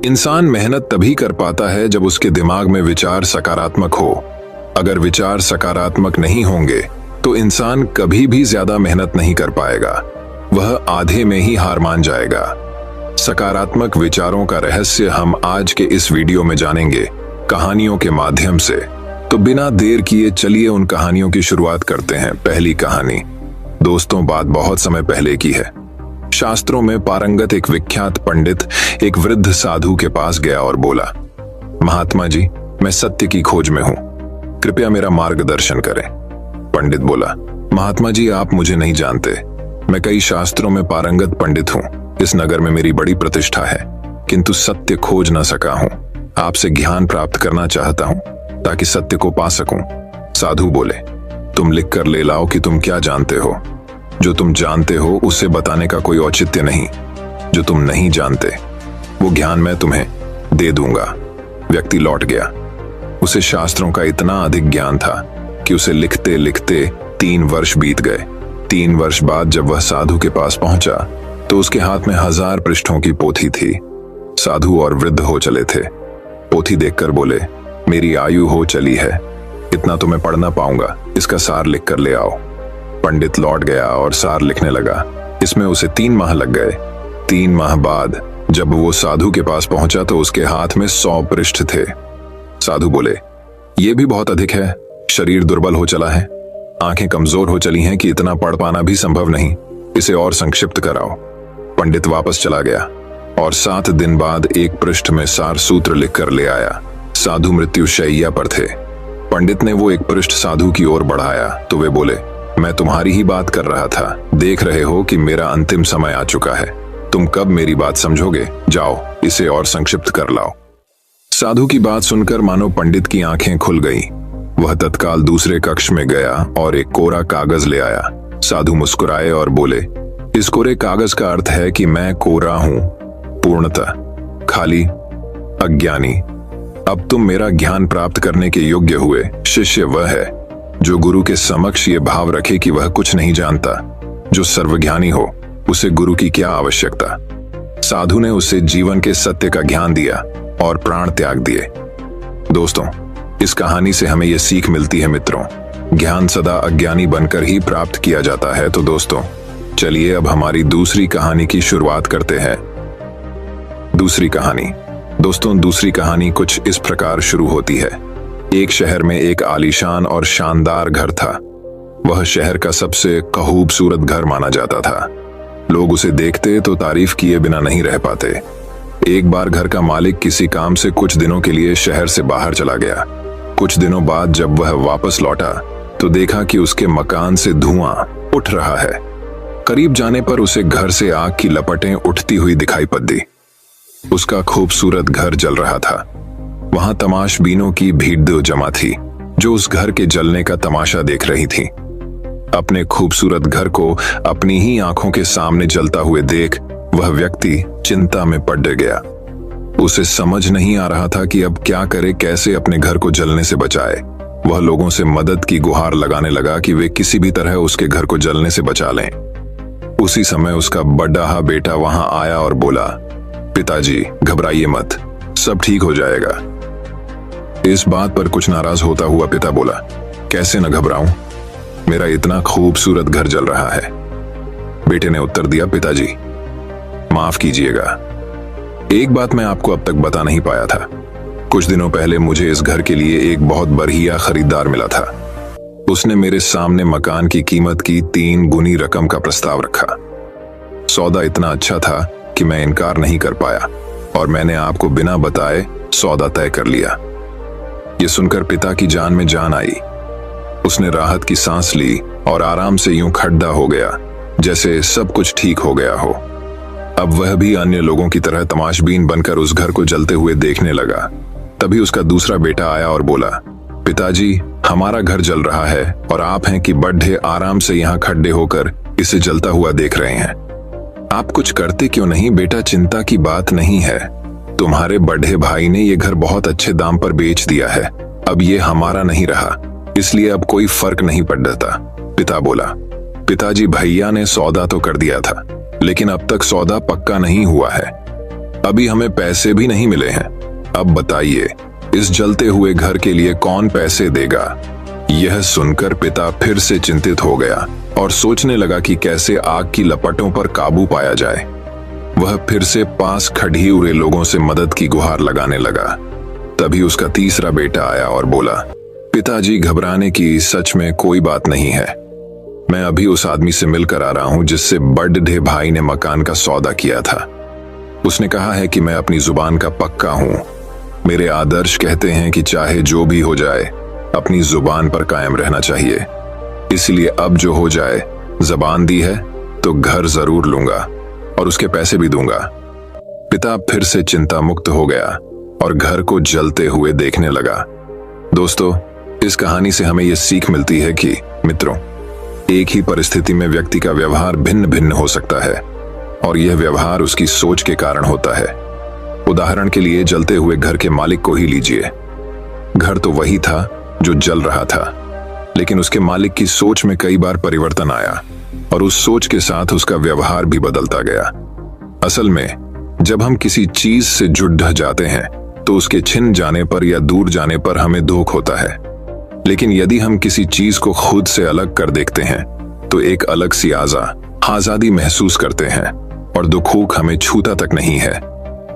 इंसान मेहनत तभी कर पाता है जब उसके दिमाग में विचार सकारात्मक हो। अगर विचार सकारात्मक नहीं होंगे तो इंसान कभी भी ज्यादा मेहनत नहीं कर पाएगा, वह आधे में ही हार मान जाएगा। सकारात्मक विचारों का रहस्य हम आज के इस वीडियो में जानेंगे, कहानियों के माध्यम से। तो बिना देर किए चलिए उन कहानियों की शुरुआत करते हैं। पहली कहानी दोस्तों बात बहुत समय पहले की है। शास्त्रों में पारंगत एक विख्यात पंडित एक वृद्ध साधु के पास गया और बोला, महात्मा जी, मैं सत्य की खोज में हूं, कृपया मेरा मार्गदर्शन करें। पंडित बोला, महात्मा जी, आप मुझे नहीं जानते, मैं कई शास्त्रों में पारंगत पंडित हूं। इस नगर में मेरी बड़ी प्रतिष्ठा है, किंतु सत्य खोज न सका हूं। आपसे ज्ञान प्राप्त करना चाहता हूं ताकि सत्य को पा सकूं। साधु बोले, तुम लिख कर ले लाओ कि तुम क्या जानते हो। जो तुम जानते हो उसे बताने का कोई औचित्य नहीं। जो तुम नहीं जानते वो ज्ञान मैं तुम्हें दे दूंगा। व्यक्ति लौट गया। उसे शास्त्रों का इतना अधिक ज्ञान था कि उसे लिखते लिखते 3 वर्ष बीत गए। 3 वर्ष बाद जब वह साधु के पास पहुंचा तो उसके हाथ में 1000 पृष्ठों की पोथी थी। साधु और वृद्ध हो चले थे। पोथी देखकर बोले, मेरी आयु हो चली है, इतना तो मैं पढ़ ना पाऊंगा, इसका सार लिख कर ले आओ। पंडित लौट गया और सार लिखने लगा। इसमें उसे 3 माह लग गए। 3 माह बाद जब वो साधु के पास पहुंचा तो उसके हाथ में 100 पृष्ठ थे। साधु बोले, ये भी बहुत अधिक है, शरीर दुर्बल हो चला है, आंखें कमजोर हो चली हैं कि इतना पढ़ पाना भी संभव नहीं, इसे और संक्षिप्त कराओ। पंडित वापस चला गया और 7 दिन बाद एक पृष्ठ में सार सूत्र लिखकर ले आया। साधु मृत्युशैया पर थे। पंडित ने वो एक पृष्ठ साधु की ओर बढ़ाया तो वे बोले, मैं तुम्हारी ही बात कर रहा था, देख रहे हो कि मेरा अंतिम समय आ चुका है, तुम कब मेरी बात समझोगे? जाओ इसे और संक्षिप्त कर लाओ। साधु की बात सुनकर मानो पंडित की आंखें खुल गईं। वह तत्काल दूसरे कक्ष में गया और एक कोरा कागज ले आया। साधु मुस्कुराए और बोले, इस कोरे कागज का अर्थ है कि मैं कोरा हूं, पूर्णतः खाली, अज्ञानी। अब तुम मेरा ज्ञान प्राप्त करने के योग्य हुए। शिष्य वह है जो गुरु के समक्ष ये भाव रखे कि वह कुछ नहीं जानता। जो सर्वज्ञानी हो उसे गुरु की क्या आवश्यकता। साधु ने उसे जीवन के सत्य का ज्ञान दिया और प्राण त्याग दिए। दोस्तों, इस कहानी से हमें यह सीख मिलती है मित्रों, ज्ञान सदा अज्ञानी बनकर ही प्राप्त किया जाता है। तो दोस्तों चलिए अब हमारी दूसरी कहानी की शुरुआत करते हैं। दूसरी कहानी दोस्तों, दूसरी कहानी कुछ इस प्रकार शुरू होती है। एक शहर में एक आलीशान और शानदार घर था। वह शहर का सबसे खूबसूरत घर माना जाता था। लोग उसे देखते तो तारीफ किए बिना नहीं रह पाते। एक बार घर का मालिक किसी काम से कुछ दिनों के लिए शहर से बाहर चला गया। कुछ दिनों बाद जब वह वापस लौटा तो देखा कि उसके मकान से धुआं उठ रहा है। करीब जाने पर उसे घर से आग की लपटें उठती हुई दिखाई पड़ी। उसका खूबसूरत घर जल रहा था। वहां तमाशबीनों की भीड़ जमा थी जो उस घर के जलने का तमाशा देख रही थी। अपने खूबसूरत घर को अपनी ही आंखों के सामने जलता हुए देख वह व्यक्ति चिंता में पड़ गया। उसे समझ नहीं आ रहा था कि अब क्या करे, कैसे अपने घर को जलने से बचाए। वह लोगों से मदद की गुहार लगाने लगा कि वे किसी भी तरह उसके घर को जलने से बचा लें। उसी समय उसका बड़ा बेटा वहां आया और बोला, पिताजी घबराइए मत, सब ठीक हो जाएगा। इस बात पर कुछ नाराज होता हुआ पिता बोला, कैसे न घबराऊं, मेरा इतना खूबसूरत घर जल रहा है। बेटे ने उत्तर दिया, पिताजी माफ कीजिएगा, एक बात मैं आपको अब तक बता नहीं पाया था। कुछ दिनों पहले मुझे इस घर के लिए एक बहुत बढ़िया खरीदार मिला था। उसने मेरे सामने मकान की कीमत की 3 गुनी रकम का प्रस्ताव रखा। सौदा इतना अच्छा था कि मैं इनकार नहीं कर पाया और मैंने आपको बिना बताए सौदा तय कर लिया। ये सुनकर पिता की जान में जान आई। उसने राहत की सांस ली और आराम से यूं खड़ा हो गया जैसे सब कुछ ठीक हो गया हो। अब वह भी अन्य लोगों की तरह तमाशबीन बनकर उस घर को जलते हुए देखने लगा। तभी उसका दूसरा बेटा आया और बोला, पिताजी हमारा घर जल रहा है और आप हैं कि बड़े आराम से यहाँ खड़े होकर इसे जलता हुआ देख रहे हैं। आप कुछ करते क्यों नहीं बेटा? चिंता की बात नहीं है, तुम्हारे बड़े भाई ने ये घर बहुत अच्छे दाम पर बेच दिया है, अब ये हमारा नहीं रहा, इसलिए अब कोई फर्क नहीं पड़ता। पिता बोला, पिताजी भैया ने सौदा तो कर दिया था, लेकिन अब तक सौदा पक्का नहीं हुआ है। अभी हमें पैसे भी नहीं मिले हैं। अब बताइए, इस जलते हुए घर के लिए कौन पैसे देगा? यह सुनकर पिता फिर से चिंतित हो गया और सोचने लगा कि कैसे आग की लपटों पर काबू पाया जाए। वह फिर से पास खड़े हुए लोगों से मदद की गुहार लगाने लगा। तभी उसका तीसरा बेटा आया और बोला, पिताजी, घबराने की सच में कोई बात नहीं है। मैं अभी उस आदमी से मिलकर आ रहा हूं जिससे बड़े भाई ने मकान का सौदा किया था। उसने कहा है कि मैं अपनी जुबान का पक्का हूं। मेरे आदर्श कहते हैं कि चाहे जो भी हो जाए, अपनी जुबान पर कायम रहना चाहिए। इसलिए अब जो हो जाए, जबान दी है तो घर जरूर लूंगा और उसके पैसे भी दूंगा। पिता फिर से चिंता मुक्त हो गया और घर को जलते हुए देखने लगा। दोस्तों, इस कहानी से हमें यह सीख मिलती है कि मित्रों, एक ही परिस्थिति में व्यक्ति का व्यवहार भिन्न भिन्न हो सकता है और यह व्यवहार उसकी सोच के कारण होता है। उदाहरण के लिए, जलते हुए घर के मालिक को ही लीजिए। घर तो वही था जो जल रहा था, लेकिन उसके मालिक की सोच में कई बार परिवर्तन आया और उस सोच के साथ उसका व्यवहार भी बदलता गया। असल में जब हम किसी चीज से जुड़ जाते हैं तो उसके छिन जाने पर या दूर जाने पर हमें दुख होता है, लेकिन यदि हम किसी चीज को खुद से अलग कर देखते हैं तो एक अलग सी आजादी महसूस करते हैं और दुख हमें छूता तक नहीं है।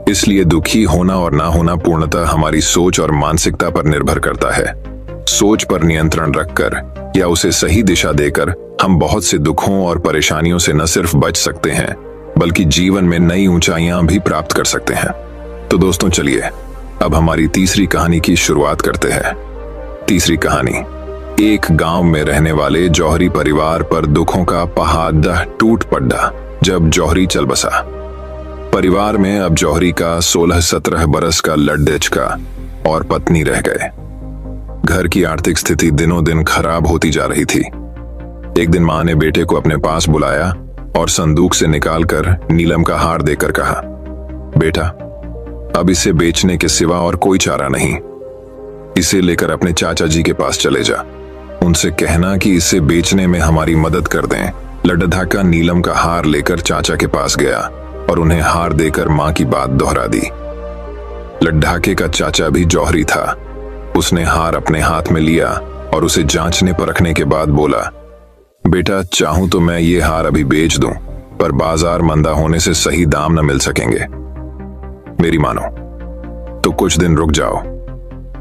इसलिए दुखी होना और ना होना पूर्णतः हमारी सोच और मानसिकता पर निर्भर करता है। सोच पर नियंत्रण रखकर या उसे सही दिशा देकर हम बहुत से दुखों और परेशानियों से न सिर्फ बच सकते हैं, बल्कि जीवन में नई ऊंचाइयां भी प्राप्त कर सकते हैं। तो दोस्तों, चलिए अब हमारी तीसरी कहानी की शुरुआत करते हैं। तीसरी कहानी, एक गांव में रहने वाले जौहरी परिवार पर दुखों का पहाड़ टूट पड़ा जब जौहरी चल बसा। परिवार में अब जौहरी का 16-17 बरस का लड़का और पत्नी रह गए। घर की आर्थिक स्थिति दिनों दिन खराब होती जा रही थी। एक दिन मां ने बेटे को अपने पास बुलाया और संदूक से निकालकर नीलम का हार देकर कहा, बेटा, अब इसे बेचने के सिवा और कोई चारा नहीं। इसे लेकर अपने चाचा जी के पास चले जा। उनसे कहना कि इसे बेचने में हमारी मदद कर दें। लड्ढा नीलम का हार लेकर चाचा के पास गया और उन्हें हार देकर मां की बात दोहरा दी। लड्ढाके का चाचा भी जौहरी था। उसने हार अपने हाथ में लिया और उसे जांचने परखने के बाद बोला, बेटा, चाहूं तो मैं ये हार अभी बेच दूं, पर बाजार मंदा होने से सही दाम न मिल सकेंगे। मेरी मानो तो कुछ दिन रुक जाओ।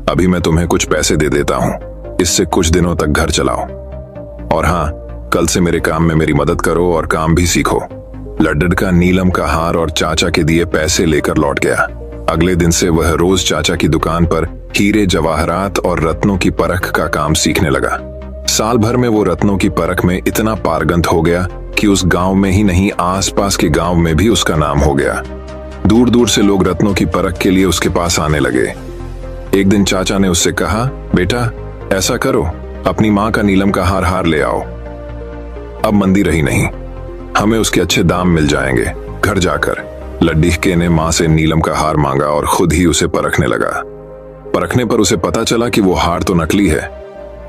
अभी मैं तुम्हें कुछ पैसे दे देता हूं, इससे कुछ दिनों तक घर चलाओ। और हाँ, कल से मेरे काम में मेरी मदद करो और काम भी सीखो। लड्ढा नीलम का हार और चाचा के दिए पैसे लेकर लौट गया। अगले दिन से वह रोज चाचा की दुकान पर हीरे, जवाहरात और रत्नों की परख का काम सीखने लगा। साल भर में वो रत्नों की परख में इतना पारंगत हो गया कि उस गांव में ही नहीं, आसपास के गांव में भी उसका नाम हो गया। दूर दूर से लोग रत्नों की परख के लिए उसके पास आने लगे। एक दिन चाचा ने उससे कहा, बेटा, ऐसा करो, अपनी माँ का नीलम का हार ले आओ। अब मंदी रही नहीं, हमें उसके अच्छे दाम मिल जाएंगे। घर जाकर लड्ढे ने माँ से नीलम का हार मांगा और खुद ही उसे परखने लगा। परखने पर उसे पता चला कि वो हार तो नकली है।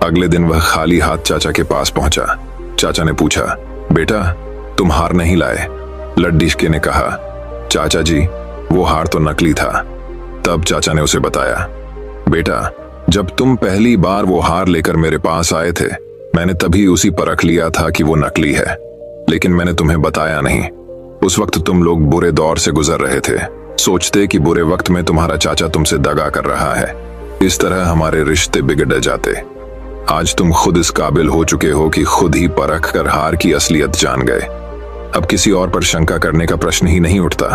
अगले दिन वह खाली हाथ चाचा के पास पहुंचा। चाचा ने पूछा, बेटा, तुम हार नहीं लाए? लड्ढे ने कहा, चाचा जी, वो हार तो नकली था। तब चाचा ने उसे बताया, बेटा, जब तुम पहली बार वो हार लेकर मेरे पास आए थे, मैंने तभी उसी परख लिया था कि वो नकली है, लेकिन मैंने तुम्हें बताया नहीं। उस वक्त तुम लोग बुरे दौर से गुजर रहे थे, सोचते कि बुरे वक्त में तुम्हारा चाचा तुमसे दगा कर रहा है। इस तरह हमारे रिश्ते बिगड़ जाते। आज तुम खुद इस काबिल हो चुके हो कि खुद ही परख कर हार की असलियत जान गए। अब किसी और पर शंका करने का प्रश्न ही नहीं उठता।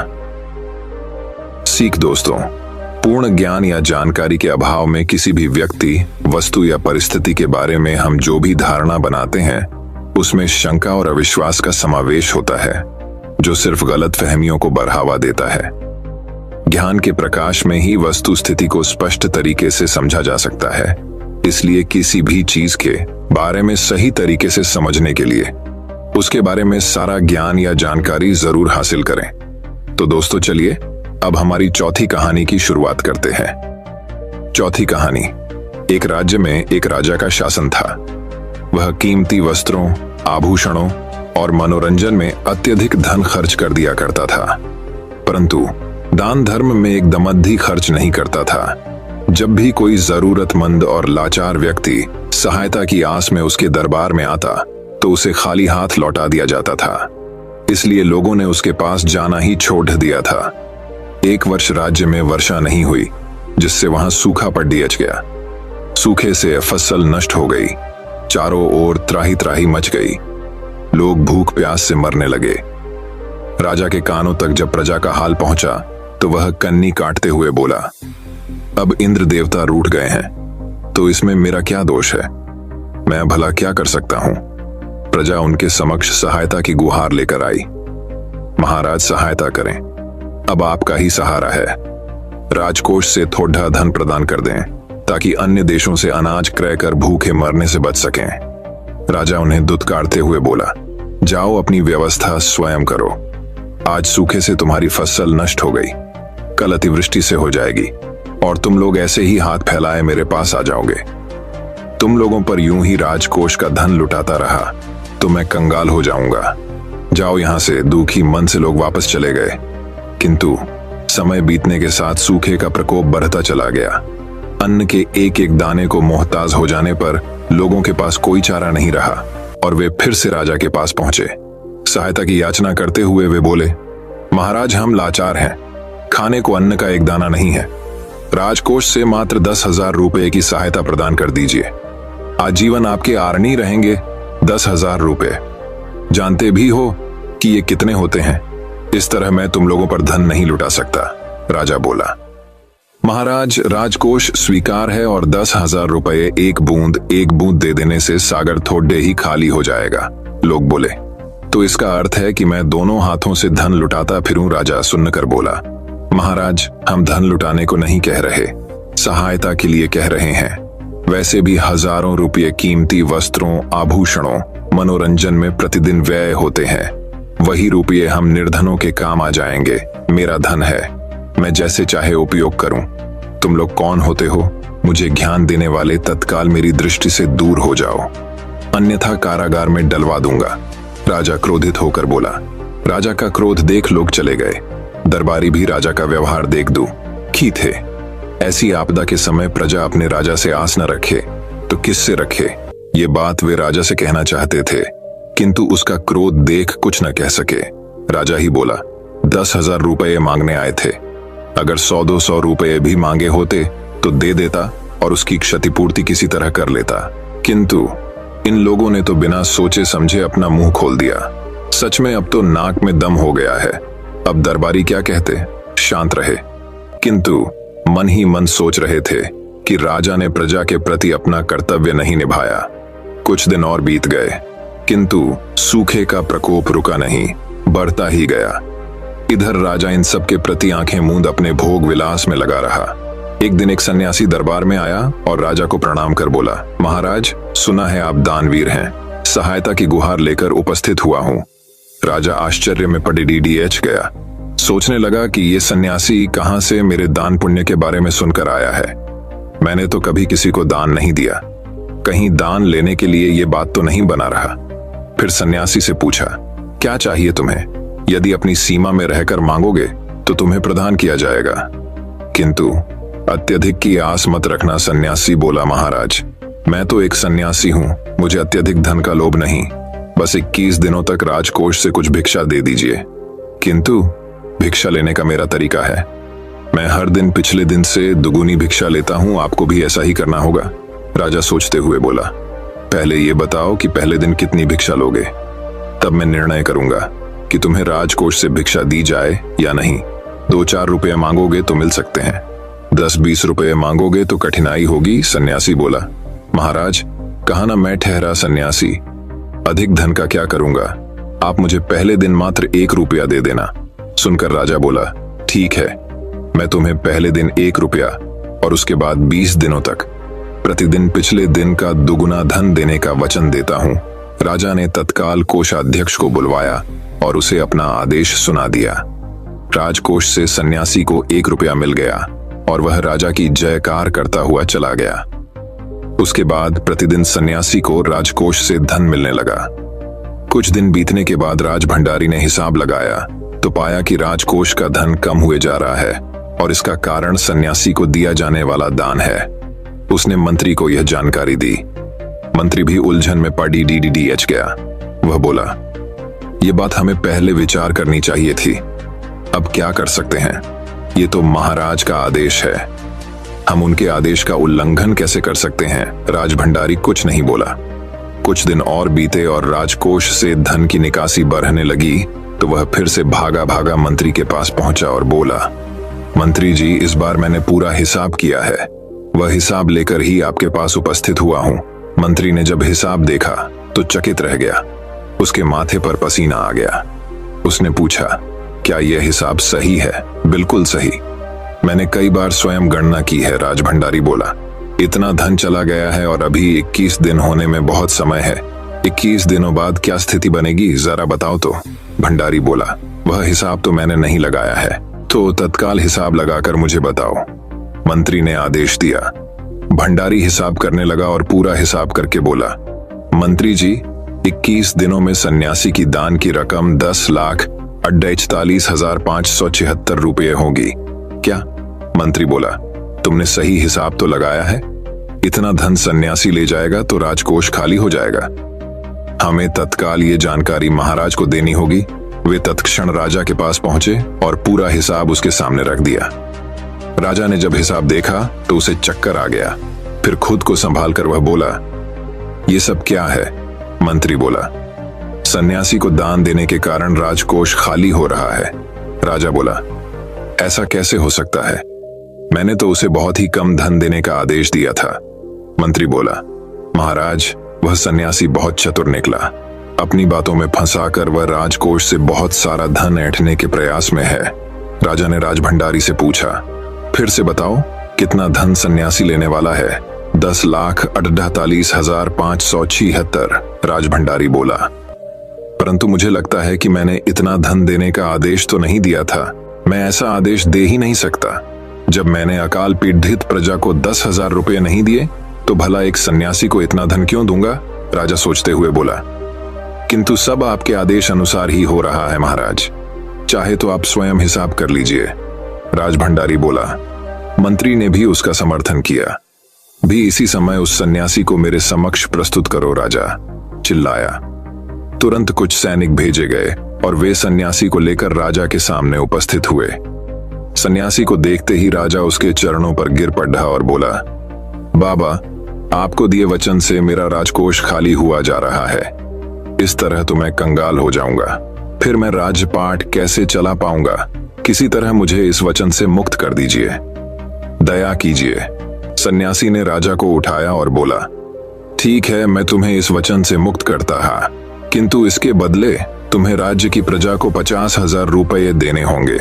सीख दोस्तों, पूर्ण ज्ञान या जानकारी के अभाव में किसी भी व्यक्ति, वस्तु या परिस्थिति के बारे में हम जो भी धारणा बनाते हैं, उसमें शंका और अविश्वास का समावेश होता है, जो सिर्फ गलत फहमियों को बढ़ावा देता है। ज्ञान के प्रकाश में ही वस्तु स्थिति को स्पष्ट तरीके से समझा जा सकता है। इसलिए किसी भी चीज के बारे में सही तरीके से समझने के लिए उसके बारे में सारा ज्ञान या जानकारी जरूर हासिल करें। तो दोस्तों, चलिए अब हमारी चौथी कहानी की शुरुआत करते हैं। चौथी कहानी, एक राज्य में एक राजा का शासन था। वह कीमती वस्त्रों, आभूषणों और मनोरंजन में अत्यधिक धन खर्च कर दिया करता था, परंतु दान धर्म में एक दमद्दी खर्च नहीं करता था। जब भी कोई जरूरतमंद और लाचार व्यक्ति सहायता की आस में उसके दरबार में आता तो उसे खाली हाथ लौटा दिया जाता था। इसलिए लोगों ने उसके पास जाना ही छोड़ दिया था। एक वर्ष राज्य में वर्षा नहीं हुई, जिससे वहां सूखा पड़ गया। सूखे से फसल नष्ट हो गई, चारों ओर त्राही त्राही मच गई। लोग भूख प्यास से मरने लगे। राजा के कानों तक जब प्रजा का हाल पहुंचा तो वह कन्नी काटते हुए बोला, अब इंद्र देवता रूठ गए हैं तो इसमें मेरा क्या दोष है? मैं भला क्या कर सकता हूं? प्रजा उनके समक्ष सहायता की गुहार लेकर आई। महाराज सहायता करें, अब आपका ही सहारा है। राजकोष से थोड़ा धन प्रदान कर दें ताकि अन्य देशों से अनाज क्रय कर भूखे मरने से बच सकें। राजा उन्हें दुत्कारते हुए बोला, जाओ अपनी व्यवस्था स्वयं करो। आज सूखे से तुम्हारी फसल नष्ट हो गई, कल अतिवृष्टि से हो जाएगी और तुम लोग ऐसे ही हाथ फैलाए मेरे पास आ जाओगे। तुम लोगों पर यूं ही राजकोष का धन लुटाता रहा तो मैं कंगाल हो जाऊंगा। जाओ यहां से। दुखी मन से लोग वापस चले गए, किंतु समय बीतने के साथ सूखे का प्रकोप बढ़ता चला गया। अन्न के एक एक दाने को मोहताज हो जाने पर लोगों के पास कोई चारा नहीं रहा और वे फिर से राजा के पास पहुंचे। सहायता की याचना करते हुए वे बोले, महाराज हम लाचार हैं, खाने को अन्न का एक दाना नहीं है। राजकोष से मात्र 10,000 रुपए की सहायता प्रदान कर दीजिए। आजीवन आपके आरणी रहेंगे 10,000 रुपए। जानते भी हो कि ये कितने होते हैं। इस तरह मैं तुम लोगों पर धन नहीं लुटा सकता। राजा बोला, महाराज राजकोष स्वीकार है और 10,000 रुपए एक बूंद दे देने से सागर थोड़े ही खाली हो जाएगा। लोग बोले, तो इसका अर्थ है कि मैं दोनों हाथों से धन लुटाता फिरूं? राजा सुनकर बोला, महाराज हम धन लुटाने को नहीं कह रहे, सहायता के लिए कह रहे हैं। वैसे भी हजारों रुपये कीमती वस्त्रों, आभूषणों, मनोरंजन में प्रतिदिन व्यय होते हैं। वही रुपये हम निर्धनों के काम आ जाएंगे। मेरा धन है, मैं जैसे चाहे उपयोग करूं। तुम लोग कौन होते हो? मुझे ज्ञान देने वाले, तत्काल मेरी दृष्टि से दूर हो जाओ, अन्यथा कारागार में डलवा दूंगा। राजा क्रोधित होकर बोला। राजा का क्रोध देख लोग चले गए। दरबारी भी राजा का व्यवहार देख दुखी थे। ऐसी आपदा के समय प्रजा अपने राजा से आस न रखे तो किससे रखे? ये बात वे राजा से कहना चाहते थे, किंतु उसका क्रोध देख कुछ न कह सके। राजा ही बोला, 10,000 रुपये मांगने आए थे। अगर 100-200 रुपये भी मांगे होते तो दे देता और उसकी क्षतिपूर्ति किसी तरह कर लेता, किंतु इन लोगों ने तो बिना सोचे समझे अपना मुंह खोल दिया। सच में अब तो नाक में दम हो गया है। अब दरबारी क्या कहते, शांत रहे, किंतु मन ही मन सोच रहे थे कि राजा ने प्रजा के प्रति अपना कर्तव्य नहीं निभाया। कुछ दिन और बीत गए, किंतु सूखे का प्रकोप रुका नहीं, बढ़ता ही गया। इधर राजा इन सब के प्रति आंखें मूंद अपने भोग विलास में लगा रहा। एक दिन एक सन्यासी दरबार में आया और राजा को प्रणाम कर बोला, महाराज सुना है आप दानवीर हैं, सहायता की गुहार लेकर उपस्थित हुआ हूं। राजा आश्चर्य में पड़े डीडीएच गया। सोचने लगा कि ये सन्यासी कहां से मेरे दान पुण्य के बारे में सुनकर आया है। मैंने तो कभी किसी को दान नहीं दिया, कहीं दान लेने के लिए ये बात तो नहीं बना रहा। फिर सन्यासी से पूछा, क्या चाहिए तुम्हें? यदि अपनी सीमा में रहकर मांगोगे तो तुम्हें प्रदान किया जाएगा, किंतु अत्यधिक की आस मत रखना। सन्यासी बोला, महाराज मैं तो एक सन्यासी हूं, मुझे अत्यधिक धन का लोभ नहीं, बस 21 दिनों तक राजकोष से कुछ भिक्षा दे दीजिए। किंतु भिक्षा लेने का मेरा तरीका है, मैं हर दिन पिछले दिन से दुगुनी भिक्षा लेता हूं, आपको भी ऐसा ही करना होगा। राजा सोचते हुए बोला, पहले ये बताओ कि पहले दिन कितनी भिक्षा लोगे, तब मैं निर्णय करूंगा कि तुम्हें राजकोष से भिक्षा दी जाए या नहीं। 2-4 रुपये मांगोगे तो मिल सकते हैं, 10-20 रुपये मांगोगे तो कठिनाई होगी। सन्यासी बोला, महाराज कहा ना मैं ठहरा सन्यासी, अधिक धन का क्या करूंगा, आप मुझे पहले दिन मात्र 1 रुपया दे देना। सुनकर राजा बोला, ठीक है, मैं तुम्हें पहले दिन 1 रुपया और उसके बाद 20 दिनों तक प्रतिदिन पिछले दिन का दुगुना धन देने का वचन देता हूं। राजा ने तत्काल कोषाध्यक्ष को बुलवाया और उसे अपना आदेश सुना दिया। राजकोष से सन्यासी को 1 रुपया मिल गया और वह राजा की जयकार करता हुआ चला गया। उसके बाद प्रतिदिन सन्यासी को राजकोष से धन मिलने लगा। कुछ दिन बीतने के बाद राज भंडारी ने हिसाब लगाया तो पाया कि राजकोष का धन कम हुए जा रहा है और इसका कारण सन्यासी को दिया जाने वाला दान है। उसने मंत्री को यह जानकारी दी। मंत्री भी उलझन में पड़ी डीडीडीएच गया। वह बोला, यह बात हमें पहले विचार करनी चाहिए थी। अब क्या कर सकते हैं? ये तो महाराज का आदेश है, हम उनके आदेश का उल्लंघन कैसे कर सकते हैं? राजभंडारी कुछ नहीं बोला। कुछ दिन और बीते और राजकोष से धन की निकासी बढ़ने लगी तो वह फिर से भागा भागा मंत्री के पास पहुंचा और बोला, मंत्री जी, इस बार मैंने पूरा हिसाब किया है। वह हिसाब लेकर ही आपके पास उपस्थित हुआ हूं। मंत्री ने जब हिसाब देखा तो चकित रह गया। उसके माथे पर पसीना आ गया। उसने पूछा, क्या यह हिसाब सही है? बिल्कुल सही, मैंने कई बार स्वयं गणना की है। राजभंडारी बोला, इतना धन चला गया है और अभी 21 दिन होने में बहुत समय है। 21 दिनों बाद क्या स्थिति बनेगी, जरा बताओ तो। भंडारी बोला, वह हिसाब तो मैंने नहीं लगाया है, तो तत्काल हिसाब लगाकर मुझे बताओ। मंत्री ने आदेश दिया। भंडारी हिसाब करने लगा और पूरा हिसाब करके बोला, मंत्री जी, 21 दिनों में सन्यासी की दान की रकम 10,48,576 रुपये होगी। क्या? मंत्री बोला, तुमने सही हिसाब तो लगाया है? इतना धन सन्यासी ले जाएगा तो राजकोष खाली हो जाएगा। हमें तत्काल ये जानकारी महाराज को देनी होगी। वे तत्क्षण राजा के पास पहुंचे और पूरा हिसाब उसके सामने रख दिया। राजा ने जब हिसाब देखा तो उसे चक्कर आ गया। फिर खुद को संभाल कर वह बोला, ये सब क्या है? मंत्री बोला, सन्यासी को दान देने के कारण राजकोष खाली हो रहा है। राजा बोला, ऐसा कैसे हो सकता है? मैंने तो उसे बहुत ही कम धन देने का आदेश दिया था। मंत्री बोला, महाराज, वह सन्यासी बहुत चतुर निकला। अपनी बातों में फंसाकर वह राजकोष से बहुत सारा धन ऐंठने के प्रयास में है। राजा ने राजभंडारी से पूछा, फिर से बताओ, कितना धन सन्यासी लेने वाला है? 10,48,576। राजभंडारी बोला, परंतु मुझे लगता है कि मैंने इतना धन देने का आदेश तो नहीं दिया था। मैं ऐसा आदेश दे ही नहीं सकता। जब मैंने अकाल पीड़ित प्रजा को 10,000 रुपये नहीं दिए तो भला एक सन्यासी को इतना धन क्यों दूंगा? राजा सोचते हुए बोला, किंतु सब आपके आदेश अनुसार ही हो रहा है महाराज। चाहे तो आप स्वयं हिसाब कर लीजिए। राजभंडारी बोला। मंत्री ने भी उसका समर्थन किया। भी इसी समय उस सन्यासी को मेरे समक्ष प्रस्तुत करो, राजा चिल्लाया। तुरंत कुछ सैनिक भेजे गए और वे सन्यासी को लेकर राजा के सामने उपस्थित हुए। सन्यासी को देखते ही राजा उसके चरणों पर गिर पड़ा और बोला, बाबा, आपको दिए वचन से मेरा राजकोष खाली हुआ जा रहा है। इस तरह तो मैं कंगाल हो जाऊंगा। फिर मैं राजपाट कैसे चला पाऊंगा? किसी तरह मुझे इस वचन से मुक्त कर दीजिए, दया कीजिए। सन्यासी ने राजा को उठाया और बोला, ठीक है, मैं तुम्हें इस वचन से मुक्त करता हा, किंतु इसके बदले तुम्हें राज्य की प्रजा को 50,000 रुपये देने होंगे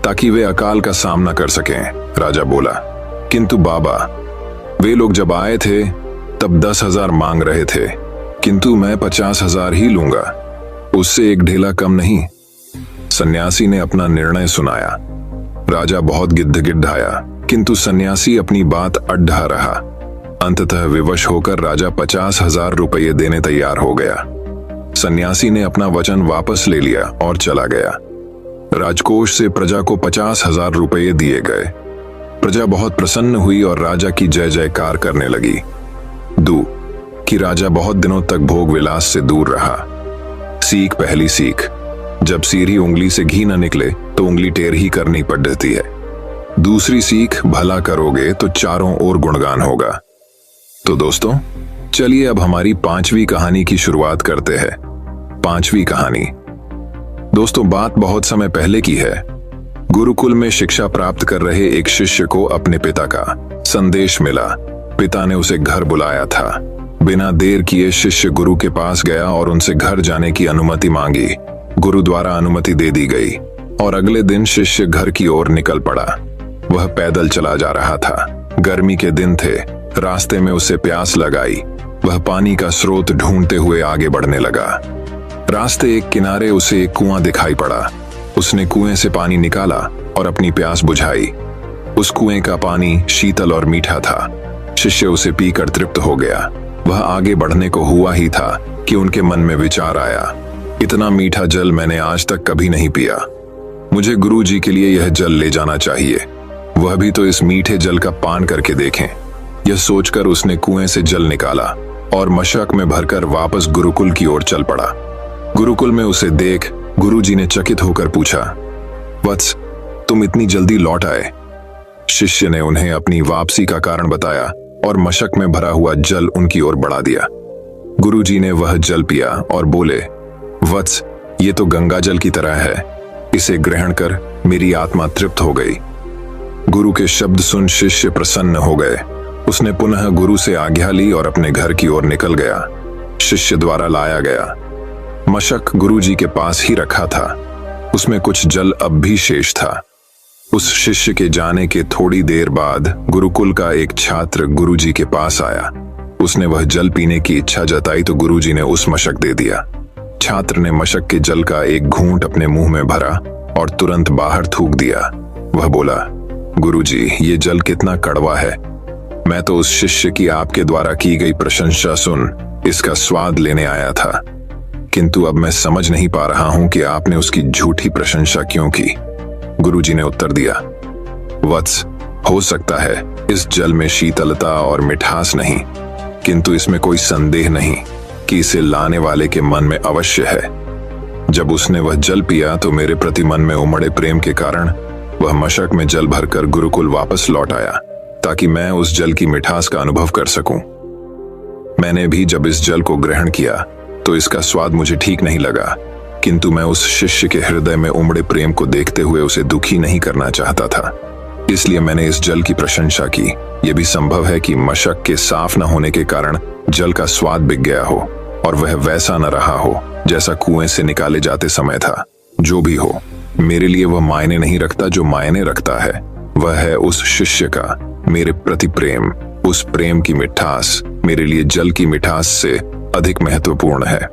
ताकि वे अकाल का सामना कर सकें। राजा बोला, किंतु बाबा, वे लोग जब आए थे तब 10,000 मांग रहे थे, किंतु मैं 50,000 ही लूंगा, उससे एक ढेला कम नहीं। सन्यासी ने अपना निर्णय सुनाया। राजा बहुत गिड़गिड़ाया, किंतु सन्यासी अपनी बात अड्ढा रहा। अंततः विवश होकर राजा 50,000 रुपये देने तैयार हो गया। सन्यासी ने अपना वचन वापस ले लिया और चला गया। राजकोष से प्रजा को 50,000 रुपये दिए गए। प्रजा बहुत प्रसन्न हुई और राजा की जय जयकार करने लगी। कि राजा बहुत दिनों तक भोग विलास से दूर रहा। सीख, पहली सीख, जब सीधी उंगली से घी न निकले तो उंगली टेढ़ी ही करनी पड़ती है। दूसरी सीख, भला करोगे तो चारों ओर गुणगान होगा। तो दोस्तों, चलिए अब हमारी 5वीं कहानी की शुरुआत करते हैं। 5वीं कहानी। दोस्तों, बात बहुत समय पहले की है। गुरुकुल में शिक्षा प्राप्त कर रहे एक शिष्य को अपने पिता का संदेश मिला। पिता ने उसे घर बुलाया था। बिना देर किए शिष्य गुरु के पास गया और उनसे घर जाने की अनुमति मांगी। गुरु द्वारा अनुमति दे दी गई और अगले दिन शिष्य घर की ओर निकल पड़ा। वह पैदल चला जा रहा था। गर्मी के दिन थे। रास्ते में उसे प्यास लगाई। वह पानी का स्रोत ढूंढते हुए आगे बढ़ने लगा। रास्ते एक किनारे उसे एक कुआं दिखाई पड़ा। उसने कुएं से पानी निकाला और अपनी प्यास बुझाई। उस कुएं का पानी शीतल और मीठा था। शिष्य उसे पीकर तृप्त हो गया। वह आगे बढ़ने को हुआ ही था कि उनके मन में विचार आया, इतना मीठा जल मैंने आज तक कभी नहीं पिया। मुझे गुरुजी के लिए यह जल ले जाना चाहिए, वह भी तो इस मीठे जल का पान करके देखें। यह सोचकर उसने कुएं से जल निकाला और मशक में भरकर वापस गुरुकुल की ओर चल पड़ा। गुरुकुल में उसे देख गुरुजी ने चकित होकर पूछा, वत्स, तुम इतनी जल्दी लौट आए? शिष्य ने उन्हें अपनी वापसी का कारण बताया और मशक में भरा हुआ जल उनकी ओर बढ़ा दिया। गुरुजी ने वह जल पिया और बोले, वत्स, ये तो गंगा जल की तरह है, इसे ग्रहण कर मेरी आत्मा तृप्त हो गई। गुरु के शब्द सुन शिष्य प्रसन्न हो गए। उसने पुनः गुरु से आज्ञा ली और अपने घर की ओर निकल गया। शिष्य द्वारा लाया गया मशक गुरुजी के पास ही रखा था। उसमें कुछ जल अब भी शेष था। उस शिष्य के जाने के थोड़ी देर बाद गुरुकुल का एक छात्र गुरुजी के पास आया। उसने वह जल पीने की इच्छा जताई तो गुरुजी ने उस मशक दे दिया। छात्र ने मशक के जल का एक घूंट अपने मुंह में भरा और तुरंत बाहर थूक दिया। वह बोला, गुरुजी, ये जल कितना कड़वा है। मैं तो उस शिष्य की आपके द्वारा की गई प्रशंसा सुन इसका स्वाद लेने आया था, किंतु अब मैं समझ नहीं पा रहा हूं कि आपने उसकी झूठी प्रशंसा क्यों की। गुरुजी ने उत्तर दिया, वत्स, हो सकता है इस जल में शीतलता और मिठास नहीं, किंतु इसमें कोई संदेह नहीं कि इसे लाने वाले के मन में अवश्य है। जब उसने वह जल पिया तो मेरे प्रति मन में उमड़े प्रेम के कारण वह मशक में जल भरकर गुरुकुल वापस लौट आया, ताकि मैं उस जल की मिठास का अनुभव कर सकूं। मैंने भी जब इस जल को ग्रहण किया तो इसका स्वाद मुझे ठीक नहीं लगा, किंतु मैं उस शिष्य के हृदय में उमड़े प्रेम को देखते हुए उसे दुखी नहीं करना चाहता था, इसलिए मैंने इस जल की प्रशंसा की। यह भी संभव है कि मशक के साफ न होने के कारण जल का स्वाद बिक गया हो और वह वैसा न रहा हो जैसा कुएं से निकाले जाते समय था। जो भी हो, मेरे लिए वह मायने नहीं रखता। जो मायने रखता है वह है उस शिष्य का मेरे प्रति प्रेम। उस प्रेम की मिठास मेरे लिए जल की मिठास से अधिक महत्वपूर्ण है।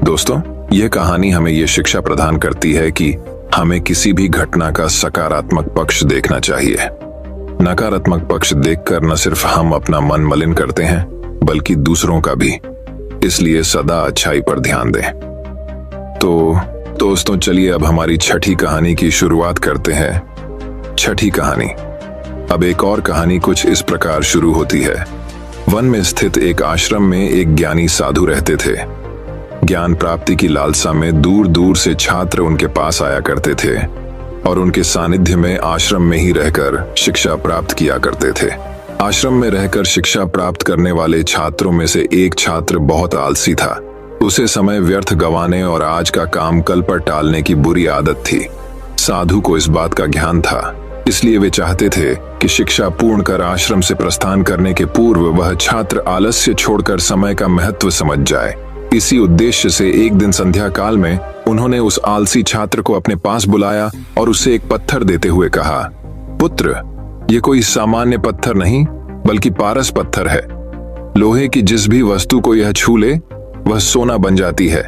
दोस्तों, यह कहानी हमें यह शिक्षा प्रदान करती है कि हमें किसी भी घटना का सकारात्मक पक्ष देखना चाहिए। नकारात्मक पक्ष देखकर न सिर्फ हम अपना मन मलिन करते हैं, बल्कि दूसरों का भी। इसलिए सदा अच्छाई पर ध्यान दें। तो दोस्तों, चलिए अब हमारी छठी कहानी की शुरुआत करते हैं। छठी कहानी। अब एक और कहानी कुछ इस प्रकार शुरू होती है। वन में स्थित एक आश्रम में एक ज्ञानी साधु रहते थे। ज्ञान प्राप्ति की लालसा में दूर दूर से छात्र उनके पास आया करते थे और उनके सानिध्य में आश्रम में ही रहकर शिक्षा प्राप्त किया करते थे। आश्रम में रहकर शिक्षा प्राप्त करने वाले छात्रों में से एक छात्र बहुत आलसी था। उसे समय व्यर्थ गंवाने और आज का काम कल पर टालने की बुरी आदत थी। साधु को इस बात का ज्ञान था, इसलिए वे चाहते थे कि शिक्षा पूर्ण कर आश्रम से प्रस्थान करने के पूर्व वह छात्र आलस्य छोड़कर समय का महत्व समझ जाए। इसी उद्देश्य से एक दिन संध्या काल में उन्होंने उस आलसी छात्र को अपने पास बुलाया और उसे एक पत्थर देते हुए कहा, पुत्र, ये कोई सामान्य पत्थर नहीं बल्कि पारस पत्थर है। लोहे की जिस भी वस्तु को यह छू ले वह सोना बन जाती है।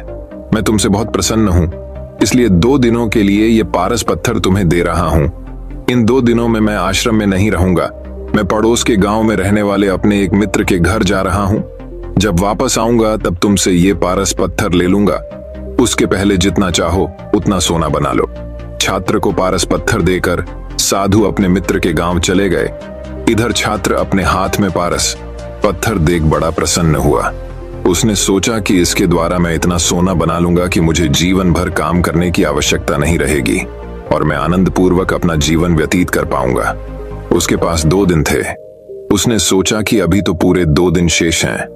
मैं तुमसे बहुत प्रसन्न हूं, इसलिए 2 दिनों के लिए यह पारस पत्थर तुम्हें दे रहा हूं। इन 2 दिनों में मैं आश्रम में नहीं रहूंगा। मैं पड़ोस के गांव में रहने वाले अपने एक मित्र के घर जा रहा हूं। जब वापस आऊंगा तब तुमसे ये पारस पत्थर ले लूंगा। उसके पहले जितना चाहो उतना सोना बना लो। छात्र को पारस पत्थर देकर साधु अपने मित्र के गांव चले गए। इधर छात्र अपने हाथ में पारस पत्थर देख बड़ा प्रसन्न हुआ। उसने सोचा कि इसके द्वारा मैं इतना सोना बना लूंगा कि मुझे जीवन भर काम करने की आवश्यकता नहीं रहेगी और मैं आनंद पूर्वक अपना जीवन व्यतीत कर पाऊंगा। उसके पास 2 दिन थे। उसने सोचा कि अभी तो पूरे 2 दिन शेष हैं।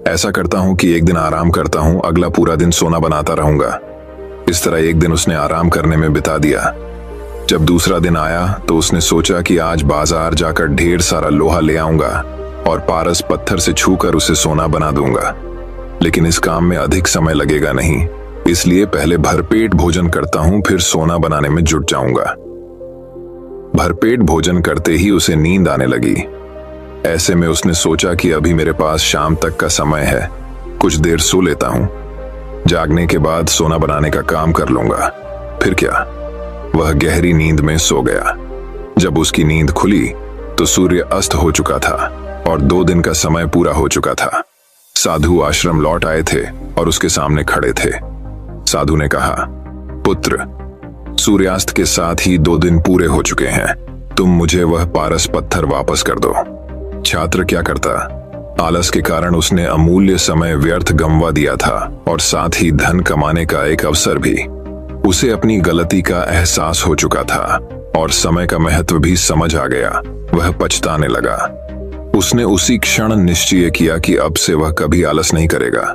ऐसा करता हूं कि एक दिन आराम करता हूं, अगला पूरा दिन सोना बनाता रहूंगा। इस तरह एक दिन उसने आराम करने में बिता दिया। जब दूसरा दिन आया तो उसने सोचा कि आज बाजार जाकर ढेर सारा लोहा ले आऊंगा और पारस पत्थर से छूकर उसे सोना बना दूंगा। लेकिन इस काम में अधिक समय लगेगा नहीं, इसलिए पहले भरपेट भोजन करता हूं, फिर सोना बनाने में जुट जाऊंगा। भरपेट भोजन करते ही उसे नींद आने लगी। ऐसे में उसने सोचा कि अभी मेरे पास शाम तक का समय है, कुछ देर सो लेता हूं। जागने के बाद सोना बनाने का काम कर लूंगा। फिर क्या, वह गहरी नींद में सो गया। जब उसकी नींद खुली तो सूर्य अस्त हो चुका था और 2 दिन का समय पूरा हो चुका था। साधु आश्रम लौट आए थे और उसके सामने खड़े थे। साधु ने कहा, पुत्र, सूर्यास्त के साथ ही 2 दिन पूरे हो चुके हैं। तुम मुझे वह पारस पत्थर वापस कर दो। छात्र क्या करता? आलस के कारण उसने अमूल्य समय व्यर्थ गंवा दिया था और साथ ही धन कमाने का एक अवसर भी। उसे अपनी गलती का एहसास हो चुका था और समय का महत्व भी समझ आ गया। वह पछताने लगा। उसने उसी क्षण निश्चय किया कि अब से वह कभी आलस नहीं करेगा।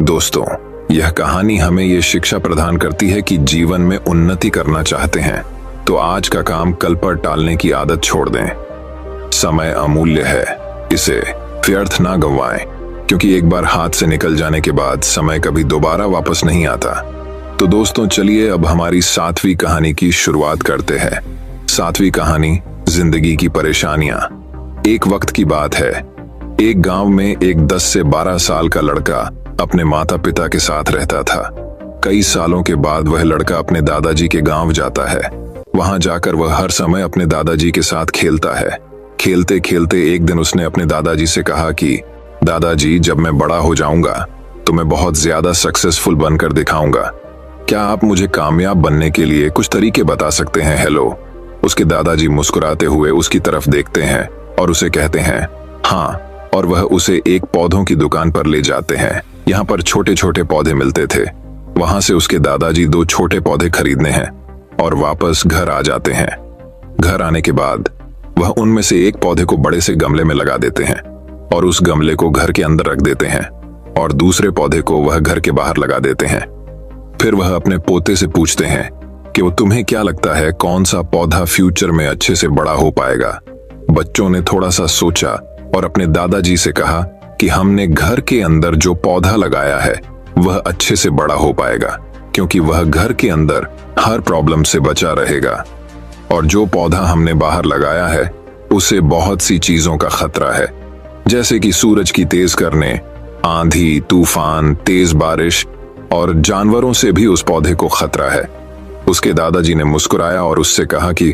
दोस्तों, यह कहानी हमें यह शिक्षा प्रदान करती है कि जीवन में उन्नति करना चाहते हैं तो आज का काम कल पर टालने की आदत छोड़ दें। समय अमूल्य है, इसे व्यर्थ ना गंवाएं, क्योंकि एक बार हाथ से निकल जाने के बाद समय कभी दोबारा वापस नहीं आता। तो दोस्तों, चलिए अब हमारी 7वीं कहानी की शुरुआत करते हैं। 7वीं कहानी, जिंदगी की परेशानियां। एक वक्त की बात है, एक गांव में एक 10 से 12 साल का लड़का अपने माता पिता के साथ रहता था। कई सालों के बाद वह लड़का अपने दादाजी के गांव जाता है। वहां जाकर वह हर समय अपने दादाजी के साथ खेलता है। खेलते खेलते एक दिन उसने अपने दादाजी से कहा कि दादाजी, जब मैं बड़ा हो जाऊंगा तो मैं बहुत ज्यादा सक्सेसफुल बनकर दिखाऊंगा। क्या आप मुझे कामयाब बनने के लिए कुछ तरीके बता सकते हैं? हेलो। उसके दादाजी मुस्कुराते हुए उसकी तरफ देखते हैं और उसे कहते हैं हाँ, और वह उसे एक पौधों की दुकान पर ले जाते हैं। यहाँ पर छोटे छोटे पौधे मिलते थे। वहां से उसके दादाजी 2 छोटे पौधे खरीदने हैं और वापस घर आ जाते हैं। घर आने के बाद वह उनमें से एक पौधे को बड़े से गमले में लगा देते हैं और उस गमले को घर के अंदर रख देते हैं और दूसरे पौधे को वह घर के बाहर लगा देते हैं। फिर वह अपने पोते से पूछते हैं कि वो तुम्हें क्या लगता है कौन सा पौधा फ्यूचर में अच्छे से बड़ा हो पाएगा? बच्चों ने थोड़ा सा सोचा और अपने दादाजी से कहा कि हमने घर के अंदर जो पौधा लगाया है वह अच्छे से बड़ा हो पाएगा, क्योंकि वह घर के अंदर हर प्रॉब्लम से बचा रहेगा, और जो पौधा हमने बाहर लगाया है उसे बहुत सी चीजों का खतरा है, जैसे कि सूरज की तेज करने, आंधी, तूफान, तेज बारिश और जानवरों से भी उस पौधे को खतरा है। उसके दादाजी ने मुस्कुराया और उससे कहा कि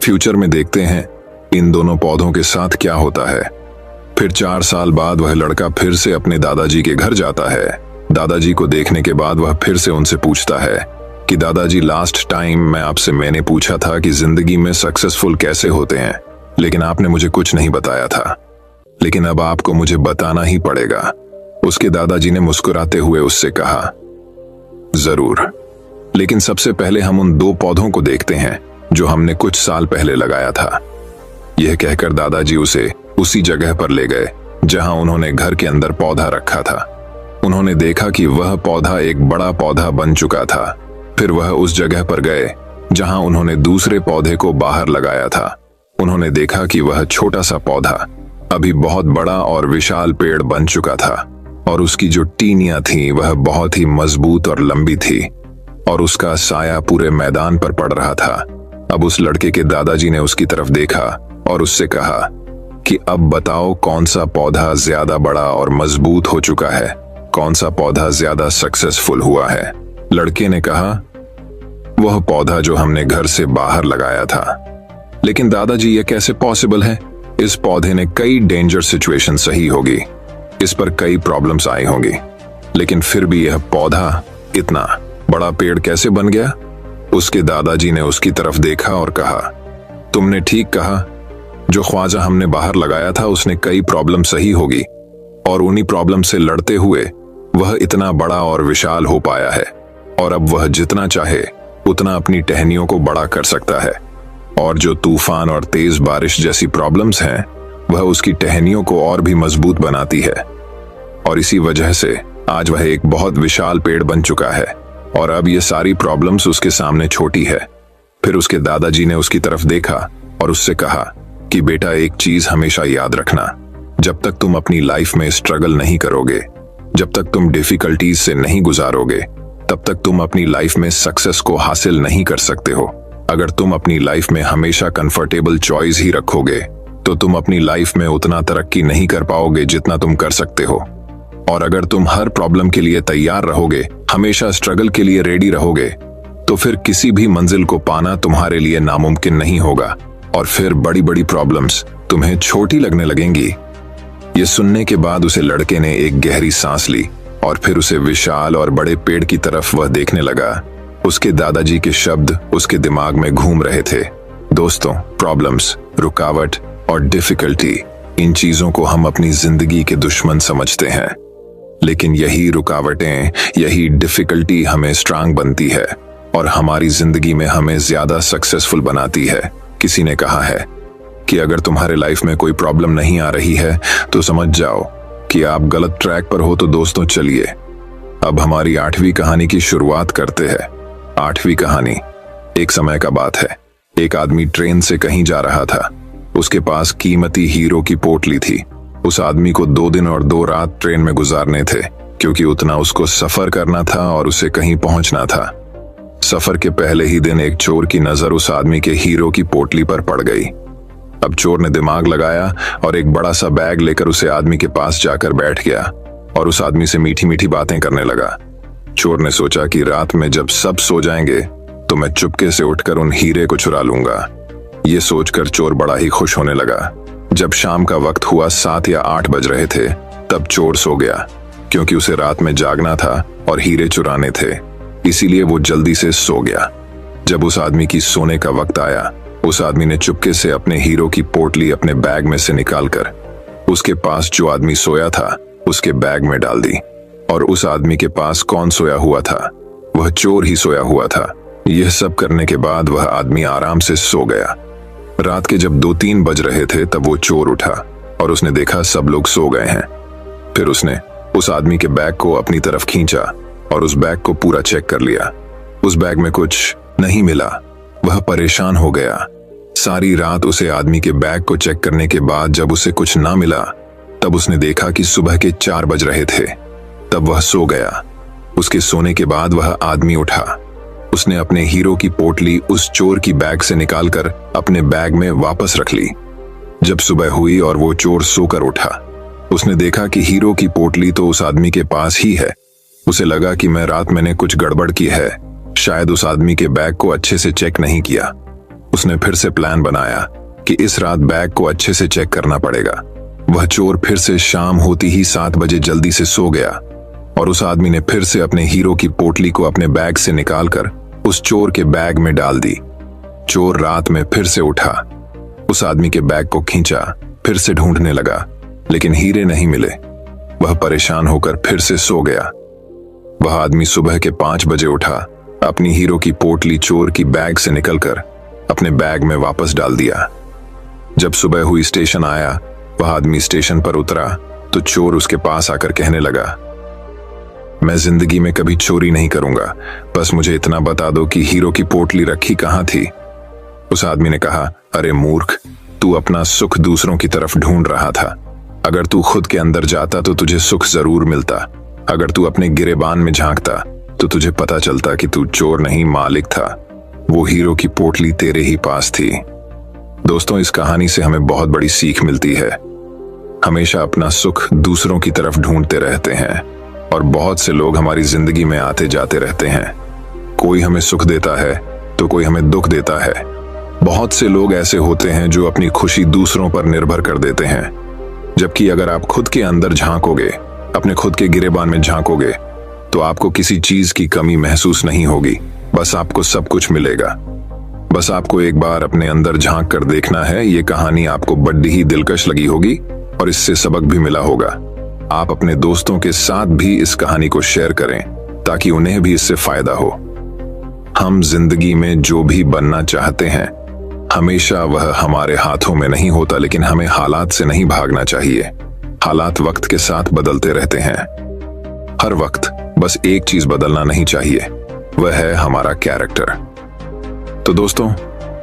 फ्यूचर में देखते हैं इन दोनों पौधों के साथ क्या होता है। फिर 4 साल बाद वह लड़का फिर से अपने दादाजी के घर जाता है। दादाजी को देखने के बाद वह फिर से उनसे पूछता है कि दादाजी, लास्ट टाइम मैंने पूछा था कि जिंदगी में सक्सेसफुल कैसे होते हैं, लेकिन आपने मुझे कुछ नहीं बताया था, लेकिन अब आपको मुझे बताना ही पड़ेगा। उसके दादाजी ने मुस्कुराते हुए उससे कहा, जरूर, लेकिन सबसे पहले हम उन 2 पौधों को देखते हैं जो हमने कुछ साल पहले लगाया था। यह कहकर दादाजी उसे उसी जगह पर ले गए जहां उन्होंने घर के अंदर पौधा रखा था। उन्होंने देखा कि वह पौधा एक बड़ा पौधा बन चुका था। फिर वह उस जगह पर गए जहां उन्होंने दूसरे पौधे को बाहर लगाया था। उन्होंने देखा कि वह छोटा सा पौधा अभी बहुत बड़ा और विशाल पेड़ बन चुका था, और उसकी जो टीनियां थी वह बहुत ही मजबूत और लंबी थी, और उसका साया पूरे मैदान पर पड़ रहा था। अब उस लड़के के दादाजी ने उसकी तरफ देखा और उससे कहा कि अब बताओ कौन सा पौधा ज्यादा बड़ा और मजबूत हो चुका है, कौन सा पौधा ज्यादा सक्सेसफुल हुआ है? लड़के ने कहा, वह पौधा जो हमने घर से बाहर लगाया था। लेकिन दादाजी, यह कैसे पॉसिबल है? इस पौधे ने कई डेंजर सिचुएशन सही होगी, इस पर कई प्रॉब्लम्स आई होंगी, लेकिन फिर भी यह पौधा इतना बड़ा पेड़ कैसे बन गया? उसके दादाजी ने उसकी तरफ देखा और कहा, तुमने ठीक कहा, जो ख्वाजा हमने बाहर लगाया था उसने कई प्रॉब्लम सही होगी, और उन्हीं प्रॉब्लम से लड़ते हुए वह इतना बड़ा और विशाल हो पाया है, और अब वह जितना चाहे उतना अपनी टहनियों को बड़ा कर सकता है, और जो तूफान और तेज बारिश जैसी प्रॉब्लम्स हैं वह उसकी टहनियों को और भी मजबूत बनाती है, और इसी वजह से आज वह एक बहुत विशाल पेड़ बन चुका है, और अब ये सारी प्रॉब्लम्स उसके सामने छोटी है। फिर उसके दादाजी ने उसकी तरफ देखा और उससे कहा कि बेटा, एक चीज हमेशा याद रखना, जब तक तुम अपनी लाइफ में स्ट्रगल नहीं करोगे, जब तक तुम डिफिकल्टीज से नहीं गुजारोगे, तब तक तुम अपनी लाइफ में सक्सेस को हासिल नहीं कर सकते हो। अगर तुम अपनी लाइफ में हमेशा कंफर्टेबल चॉइस ही रखोगे तो तुम अपनी लाइफ में उतना तरक्की नहीं कर पाओगे जितना तुम कर सकते हो। और अगर तुम हर प्रॉब्लम के लिए तैयार रहोगे, हमेशा स्ट्रगल के लिए रेडी रहोगे, तो फिर किसी भी मंजिल को पाना तुम्हारे लिए नामुमकिन नहीं होगा, और फिर बड़ी बड़ी प्रॉब्लम्स तुम्हें छोटी लगने लगेंगी। ये सुनने के बाद उसे लड़के ने एक गहरी सांस ली और फिर उसे विशाल और बड़े पेड़ की तरफ वह देखने लगा। उसके दादाजी के शब्द उसके दिमाग में घूम रहे थे। दोस्तों, प्रॉब्लम्स, रुकावट और डिफिकल्टी, इन चीजों को हम अपनी जिंदगी के दुश्मन समझते हैं, लेकिन यही रुकावटें, यही डिफिकल्टी हमें स्ट्रांग बनती है और हमारी जिंदगी में हमें ज्यादा सक्सेसफुल बनाती है। किसी ने कहा है कि अगर तुम्हारे लाइफ में कोई प्रॉब्लम नहीं आ रही है तो समझ जाओ कि आप गलत ट्रैक पर हो। तो दोस्तों, चलिए अब हमारी 8वीं कहानी की शुरुआत करते हैं। 8वीं कहानी। एक समय का बात है। एक आदमी ट्रेन से कहीं जा रहा था। उसके पास कीमती हीरो की पोटली थी। उस आदमी को 2 दिन और 2 रात ट्रेन में गुजारने थे, क्योंकि उतना उसको सफर करना था और उसे कहीं पहुंचना था। सफर के पहले ही दिन एक चोर की नजर उस आदमी के हीरो की पोटली पर पड़ गई। अब चोर ने दिमाग लगाया और एक बड़ा सा बैग लेकर उसे आदमी के पास जाकर बैठ गया और उस आदमी से मीठी मीठी बातें करने लगा। चोर ने सोचा कि रात में जब सब सो जाएंगे तो मैं चुपके से उठकर उन हीरे को चुरा लूंगा। ये सोचकर चोर बड़ा ही खुश होने लगा। जब शाम का वक्त हुआ, 7 या 8 बज रहे थे, तब चोर सो गया, क्योंकि उसे रात में जागना था और हीरे चुराने थे, इसीलिए वो जल्दी से सो गया। जब उस आदमी की सोने का वक्त आया, उस आदमी ने चुपके से अपने हीरो की पोटली अपने बैग में से निकालकर उसके पास जो आदमी सोया था उसके बैग में डाल दी। और उस आदमी के पास कौन सोया हुआ था? वह चोर ही सोया हुआ था। यह सब करने के बाद वह आदमी आराम से सो गया। रात के जब 2-3 बज रहे थे, तब वो चोर उठा और उसने देखा सब लोग सो गए हैं। फिर उसने उस आदमी के बैग को अपनी तरफ खींचा और उस बैग को पूरा चेक कर लिया। उस बैग में कुछ नहीं मिला। वह परेशान हो गया। सारी रात उसे आदमी के बैग को चेक करने के बाद जब उसे कुछ ना मिला, तब उसने देखा कि सुबह के 4 बज रहे थे। तब वह सो गया। उसके सोने के बाद वह आदमी उठा। उसने अपने हीरो की पोटली उस चोर की बैग से निकालकर अपने बैग में वापस रख ली। जब सुबह हुई और वो चोर सोकर उठा, उसने देखा कि हीरो की पोटली तो उस आदमी के पास ही है। उसे लगा कि मैं रात मैंने कुछ गड़बड़ की है, शायद उस आदमी के बैग को अच्छे से चेक नहीं किया। उसने फिर से प्लान बनाया कि इस रात बैग को अच्छे से चेक करना पड़ेगा। वह चोर फिर से शाम होती ही 7 बजे जल्दी से सो गया और उस आदमी ने फिर से अपने हीरो की पोटली को अपने बैग से निकालकर उस चोर के बैग में डाल दी। चोर रात में फिर से उठा, उस आदमी के बैग को खींचा, फिर से ढूंढने लगा, लेकिन हीरे नहीं मिले। वह परेशान होकर फिर से सो गया। वह आदमी सुबह के 5 बजे उठा, अपनी हीरो की पोटली चोर की बैग से निकलकर अपने बैग में वापस डाल दिया। जब सुबह हुई, स्टेशन आया। वह आदमी स्टेशन पर उतरा तो चोर उसके पास आकर कहने लगा, मैं जिंदगी में कभी चोरी नहीं करूंगा, बस मुझे इतना बता दो कि हीरो की पोटली रखी कहां थी। उस आदमी ने कहा, अरे मूर्ख, तू अपना सुख दूसरों की तरफ ढूंढ रहा था। अगर तू खुद के अंदर जाता तो तुझे सुख जरूर मिलता। अगर तू अपने गिरेबान में झांकता तो तुझे पता चलता कि तू चोर नहीं मालिक था। वो हीरो की पोटली तेरे ही पास थी। दोस्तों, इस कहानी से हमें बहुत बड़ी सीख मिलती है। हमेशा अपना सुख दूसरों की तरफ ढूंढते रहते हैं और बहुत से लोग हमारी जिंदगी में आते जाते रहते हैं। कोई हमें सुख देता है तो कोई हमें दुख देता है। बहुत से लोग ऐसे होते हैं जो अपनी खुशी दूसरों पर निर्भर कर देते हैं, जबकि अगर आप खुद के अंदर झांकोगे, अपने खुद के गिरेबान में झांकोगे, तो आपको किसी चीज की कमी महसूस नहीं होगी। बस आपको सब कुछ मिलेगा। बस आपको एक बार अपने अंदर झांक कर देखना है। ये कहानी आपको बड़ी ही दिलकश लगी होगी और इससे सबक भी मिला होगा। आप अपने दोस्तों के साथ भी इस कहानी को शेयर करें ताकि उन्हें भी इससे फायदा हो। हम जिंदगी में जो भी बनना चाहते हैं, हमेशा वह हमारे हाथों में नहीं होता, लेकिन हमें हालात से नहीं भागना चाहिए। हालात वक्त के साथ बदलते रहते हैं। हर वक्त बस एक चीज बदलना नहीं चाहिए, वह है हमारा कैरेक्टर। तो दोस्तों,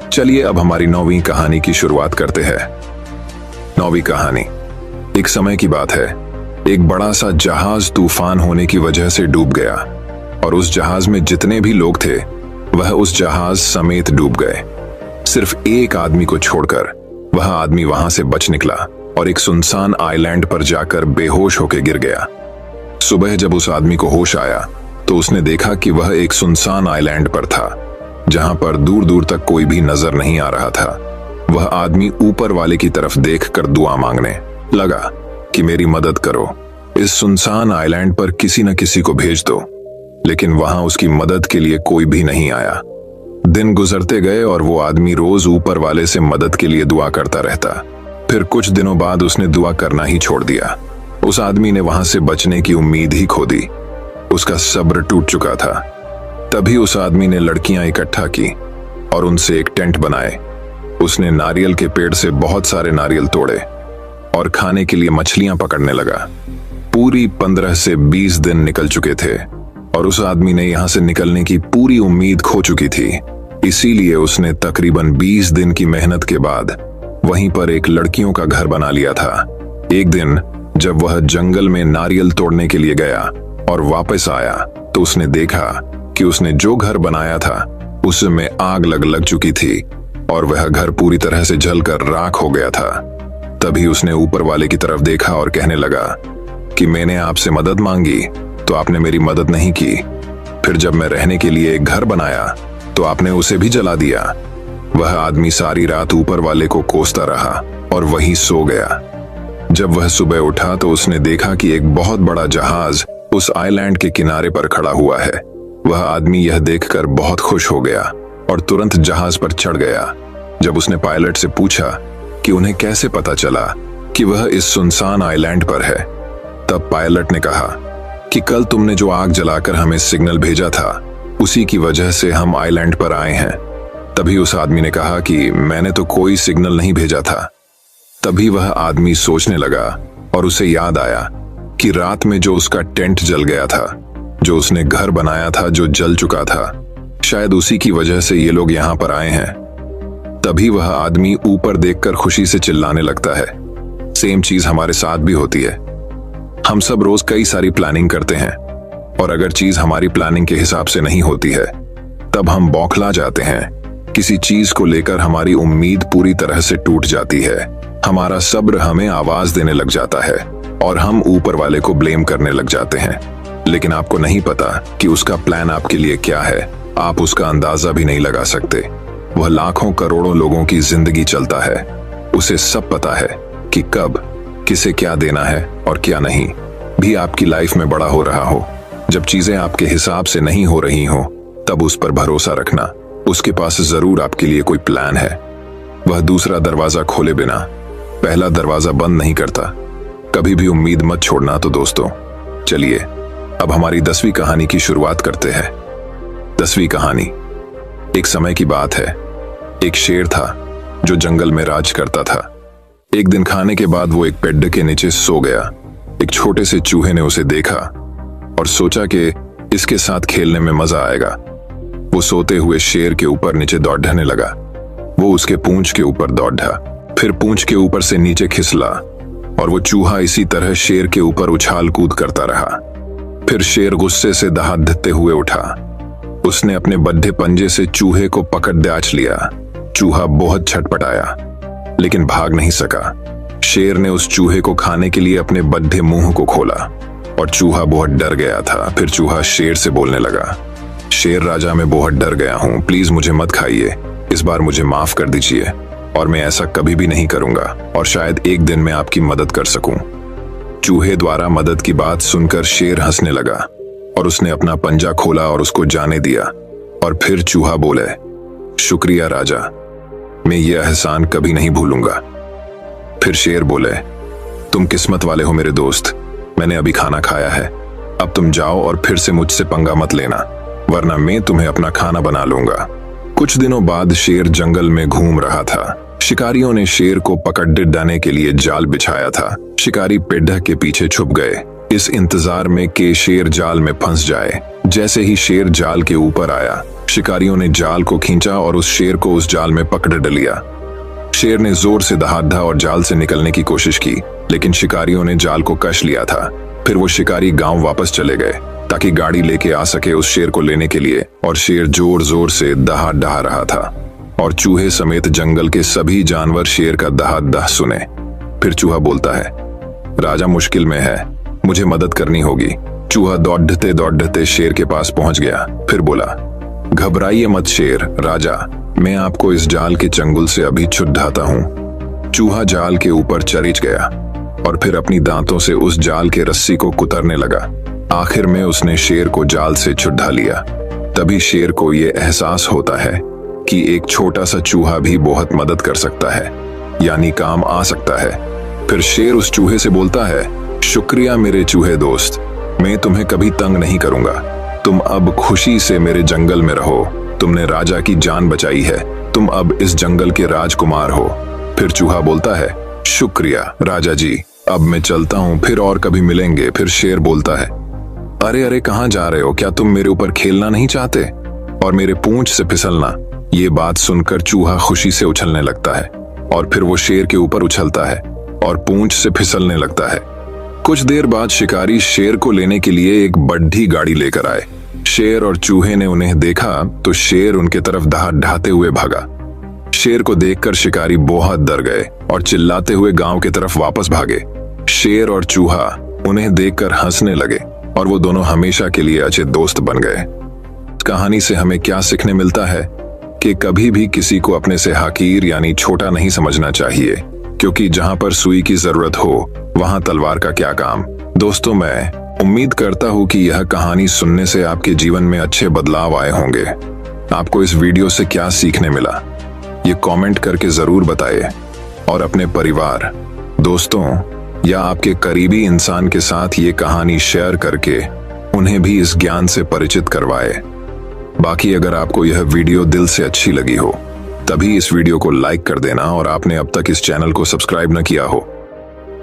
चलिए अब हमारी 9वीं कहानी की शुरुआत करते हैं। 9वीं कहानी। एक समय की बात है। एक बड़ा सा जहाज तूफान होने की वजह से डूब गया और उस जहाज में जितने भी लोग थे वह उस जहाज समेत डूब गए। सिर्फ एक आदमी को छोड़कर वह आदमी वहां से बच निकला और एक सुनसान आइलैंड पर जाकर बेहोश होकर गिर गया। सुबह जब उस आदमी को होश आया तो उसने देखा कि वह एक सुनसान आइलैंड पर था, जहां पर दूर दूर तक कोई भी नजर नहीं आ रहा था। वह आदमी ऊपर वाले की तरफ देखकर दुआ मांगने लगा कि मेरी मदद करो, इस सुनसान आइलैंड पर किसी न किसी को भेज दो। लेकिन वहां उसकी मदद के लिए कोई भी नहीं आया। दिन गुजरते गए और वो आदमी रोज ऊपर वाले से मदद के लिए दुआ करता रहता। फिर कुछ दिनों बाद उसने दुआ करना ही छोड़ दिया। उस आदमी ने वहां से बचने की उम्मीद ही खो दी। उसका सब्र टूट चुका था। तभी उस आदमी ने लड़कियां इकट्ठा की और उनसे एक टेंट बनाए। उसने नारियल के पेड़ से बहुत सारे नारियल तोड़े और खाने के लिए मछलियां पकड़ने लगा। पूरी 15 से 20 दिन निकल चुके थे और उस आदमी ने यहां से निकलने की पूरी उम्मीद खो चुकी थी। इसीलिए उसने तकरीबन 20 दिन की मेहनत के बाद वहीं पर एक लड़कियों का घर बना लिया था। एक दिन जब वह जंगल में नारियल तोड़ने के लिए गया और वापस आया तो उसने देखा कि उसने जो घर बनाया था उसमें आग लग चुकी थी और वह घर पूरी तरह से जलकर राख हो गया था। तभी उसने ऊपर वाले की तरफ देखा और कहने लगा कि मैंने आपसे मदद मांगी तो आपने मेरी मदद नहीं की। फिर जब मैं रहने के लिए एक घर बनाया तो आपने उसे भी जला दिया। वह आदमी सारी रात ऊपर वाले को कोसता रहा और वहीं सो गया। जब वह सुबह उठा तो उसने देखा कि एक बहुत बड़ा जहाज उस आइलैंड के किनारे पर खड़ा हुआ है। वह आदमी यह देखकर बहुत खुश हो गया और तुरंत जहाज पर चढ़ गया। जब उसने पायलट से पूछा कि उन्हें कैसे पता चला कि वह इस सुनसान आइलैंड पर है, तब पायलट ने कहा कि कल तुमने जो आग जलाकर हमें सिग्नल भेजा था उसी की वजह से हम आइलैंड पर आए हैं। तभी उस आदमी ने कहा कि मैंने तो कोई सिग्नल नहीं भेजा था। तभी वह आदमी सोचने लगा और उसे याद आया कि रात में जो उसका टेंट जल गया था, जो उसने घर बनाया था जो जल चुका था, शायद उसी की वजह से ये लोग यहाँ पर आए हैं। तभी वह आदमी ऊपर देखकर खुशी से चिल्लाने लगता है। सेम चीज हमारे साथ भी होती है। हम सब रोज कई सारी प्लानिंग करते हैं और अगर चीज हमारी प्लानिंग के हिसाब से नहीं होती है तब हम बौखला जाते हैं। किसी चीज को लेकर हमारी उम्मीद पूरी तरह से टूट जाती है। हमारा सब्र हमें आवाज देने लग जाता है और हम ऊपर वाले को ब्लेम करने लग जाते हैं। लेकिन आपको नहीं पता कि उसका प्लान आपके लिए क्या है। आप उसका अंदाजा भी नहीं लगा सकते। वह लाखों करोड़ों लोगों की जिंदगी चलता है। उसे सब पता है कि कब किसे क्या देना है और क्या नहीं। भी आपकी लाइफ में बड़ा हो रहा हो, जब चीजें आपके हिसाब से नहीं हो रही हो, तब उस पर भरोसा रखना। उसके पास जरूर आपके लिए कोई प्लान है। वह दूसरा दरवाजा खोले बिना पहला दरवाजा बंद नहीं करता। कभी भी उम्मीद मत छोड़ना। तो दोस्तों, चलिए अब हमारी 10वीं कहानी की शुरुआत करते हैं। 10वीं कहानी। एक समय की बात है। एक शेर था जो जंगल में राज करता था। एक दिन खाने के बाद वो एक पेड़ के नीचे सो गया। एक छोटे से चूहे ने उसे देखा और सोचा कि इसके साथ खेलने में मजा आएगा। वो सोते हुए शेर के ऊपर नीचे दौड़ने लगा। वो उसके पूंछ के ऊपर दौड़ा, फिर पूंछ के ऊपर से नीचे खिसला और वो चूहा इसी तरह शेर के ऊपर उछाल कूद करता रहा। फिर शेर गुस्से से दहाड़ते हुए उठा। उसने अपने बड्ढे पंजे से चूहे को पकड़ दयाच लिया। चूहा बहुत छटपटाया लेकिन भाग नहीं सका। शेर ने उस चूहे को खाने के लिए अपने बड्ढे मुंह को खोला और चूहा बहुत डर गया था। फिर चूहा शेर से बोलने लगा, शेर राजा, मैं बहुत डर गया हूं, प्लीज मुझे मत खाइए। इस बार मुझे माफ कर दीजिए और मैं ऐसा कभी भी नहीं करूंगा और शायद एक दिन मैं आपकी मदद कर सकूं। चूहे द्वारा मदद की बात सुनकर शेर हंसने लगा और उसने अपना पंजा खोला और उसको जाने दिया। और फिर चूहा बोले, शुक्रिया राजा, मैं ये एहसान कभी नहीं भूलूंगा। फिर शेर बोले, तुम किस्मत वाले हो मेरे दोस्त, मैंने अभी खाना खाया है। अब तुम जाओ और फिर से मुझसे पंगा मत लेना, वरना मैं तुम्हें अपना खाना बना लूंगा। कुछ दिनों बाद शेर जंगल में घूम रहा था। शिकारियों ने शेर को पकड़ डालने के लिए जाल बिछाया था। शिकारी पेड़ के पीछे छुप गए, इस इंतजार में कि शेर जाल में फंस जाए। जैसे ही शेर जाल के ऊपर आया, शिकारियों ने जाल को खींचा और उस शेर को उस जाल में पकड़ लिया। शेर ने जोर से दहाड़ा और जाल से निकलने की कोशिश की, लेकिन शिकारियों ने जाल को कस लिया था। फिर वो शिकारी गांव वापस चले गए ताकि गाड़ी लेके आ सके उस शेर को लेने के लिए। और शेर जोर जोर से दहा रहा था और चूहे समेत जंगल के सभी जानवर शेर का दहा सुने। फिर चूहा बोलता है, राजा मुश्किल में है, मुझे मदद करनी होगी। चूहा दौड़ते दौड़ते शेर के पास पहुंच गया। फिर बोला, घबराइए मत शेर राजा, मैं आपको इस जाल के चंगुल से अभी छुड़ाता हूं। चूहा जाल के ऊपर चढ़ गया और फिर अपनी दांतों से उस जाल के रस्सी को कुतरने लगा। आखिर में उसने शेर को जाल से छुड़ा लिया। तभी शेर को ये एहसास होता है कि एक छोटा सा चूहा भी बहुत मदद कर सकता है, यानी काम आ सकता है। फिर शेर उस चूहे से बोलता है, शुक्रिया मेरे चूहे दोस्त, मैं तुम्हें कभी तंग नहीं करूंगा। तुम अब खुशी से मेरे जंगल में रहो। तुमने राजा की जान बचाई है। तुम अब इस जंगल के राजकुमार हो। फिर चूहा बोलता है, शुक्रिया राजा जी, अब मैं चलता हूँ, फिर और कभी मिलेंगे। फिर शेर बोलता है, अरे अरे कहाँ जा रहे हो? क्या तुम मेरे ऊपर खेलना नहीं चाहते और मेरे पूंछ से फिसलना? ये बात सुनकर चूहा खुशी से उछलने लगता है और फिर वो शेर के ऊपर उछलता है और पूंछ से फिसलने लगता है। कुछ देर बाद शिकारी शेर को लेने के लिए एक बड़ी गाड़ी लेकर आए। शेर और चूहे ने उन्हें देखा तो शेर उनके तरफ ढाते हुए भागा। शेर को देखकर शिकारी बहुत डर गए और चिल्लाते हुए गांव की तरफ वापस भागे। शेर और चूहा उन्हें देखकर हंसने लगे और वो दोनों हमेशा के लिए अच्छे दोस्त बन गए। कहानी से हमें क्या सीखने मिलता है कि कभी भी किसी को अपने से हकीर यानी छोटा नहीं समझना चाहिए, क्योंकि जहां पर सुई की जरूरत हो वहां तलवार का क्या काम। दोस्तों, मैं उम्मीद करता हूं कि यह कहानी सुनने से आपके जीवन में अच्छे बदलाव आए होंगे। आपको इस वीडियो से क्या सीखने मिला, ये कमेंट करके जरूर बताइए और अपने परिवार, दोस्तों या आपके करीबी इंसान के साथ ये कहानी शेयर करके उन्हें भी इस ज्ञान से परिचित करवाए। बाकी अगर आपको यह वीडियो दिल से अच्छी लगी हो तभी इस वीडियो को लाइक कर देना, और आपने अब तक इस चैनल को सब्सक्राइब न किया हो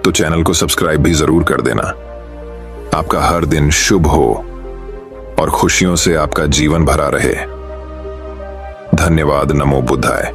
तो चैनल को सब्सक्राइब भी जरूर कर देना। आपका हर दिन शुभ हो और खुशियों से आपका जीवन भरा रहे। धन्यवाद। नमो बुद्धाय।